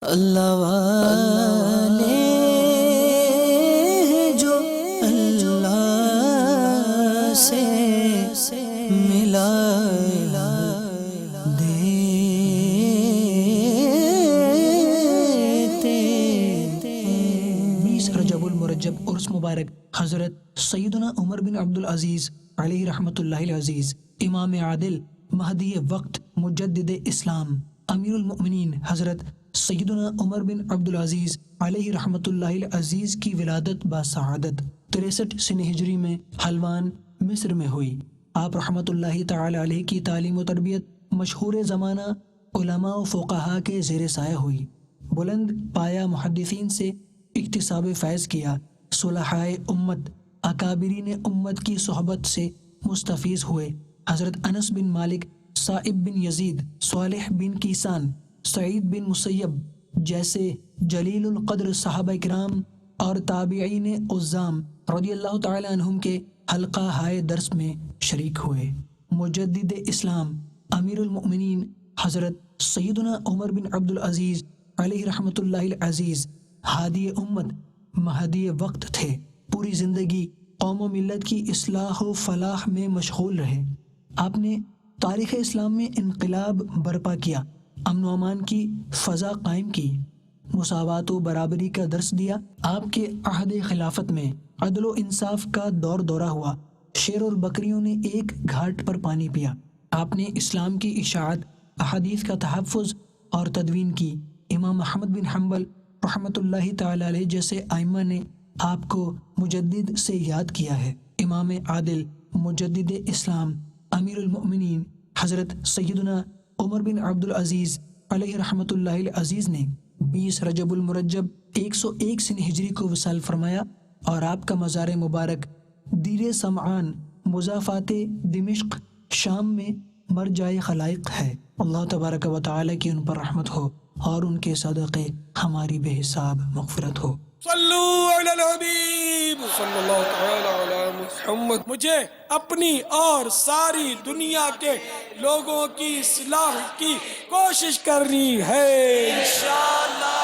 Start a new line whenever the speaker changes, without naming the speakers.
اللہ والے جو اللہ سے ملا دیتے
20 رجب المرجب عرس مبارک حضرت سیدنا عمر بن عبدالعزیز علیہ رحمۃ اللہ العزیز، امام عادل، مہدی وقت، مجدد اسلام، امیر المؤمنین حضرت سیدنا عمر بن عبدالعزیز علیہ رحمۃ اللہ العزیز کی ولادت باسعادت 63 سن ہجری میں حلوان مصر میں ہوئی۔ آپ رحمۃ اللہ تعالی علیہ کی تعلیم و تربیت مشہور زمانہ علماء و فقہا کے زیر سایہ ہوئی۔ بلند پایا محدثین سے اکتساب فیض کیا، صلحائے امت، اکابرین امت کی صحبت سے مستفیض ہوئے۔ حضرت انس بن مالک، صائب بن یزید، صالح بن کیسان، سعید بن مسیب جیسے جلیل القدر صحابہ کرام اور تابعین عظام رضی اللہ تعالی عنہم کے حلقہ ہائے درس میں شریک ہوئے۔ مجدد اسلام، امیر المؤمنین حضرت سیدنا عمر بن عبدالعزیز علیہ رحمۃ اللہ العزیز ہادی امت، مہدی وقت تھے۔ پوری زندگی قوم و ملت کی اصلاح و فلاح میں مشغول رہے۔ آپ نے تاریخ اسلام میں انقلاب برپا کیا، امن و امان کی فضا قائم کی، مساوات و برابری کا درس دیا۔ آپ کے عہد خلافت میں عدل و انصاف کا دور دورہ ہوا، شیر اور بکریوں نے ایک گھاٹ پر پانی پیا۔ آپ نے اسلام کی اشاعت، احادیث کا تحفظ اور تدوین کی۔ امام احمد بن حنبل رحمۃ اللہ تعالی علیہ جیسے ائمہ نے آپ کو مجدد سے یاد کیا ہے۔ امام عادل، مجدد اسلام، امیر المؤمنین حضرت سیدنا عمر بن عبدالعزیز علیہ رحمۃ اللہ العزیز نے 20 رجب المرجب 101 سن ہجری کو وصال فرمایا، اور آپ کا مزار مبارک دیر سمعان، مضافات دمشق، شام میں مرجع خلائق ہے۔ اللہ تبارک و تعالی کی ان پر رحمت ہو اور ان کے صدقے ہماری بے حساب مغفرت ہو۔
صلو علی الحبیب صلی اللہ تعالی علی محمد۔ مجھے اپنی اور ساری دنیا کے لوگوں کی اصلاح کی کوشش کرنی ہے انشاءاللہ۔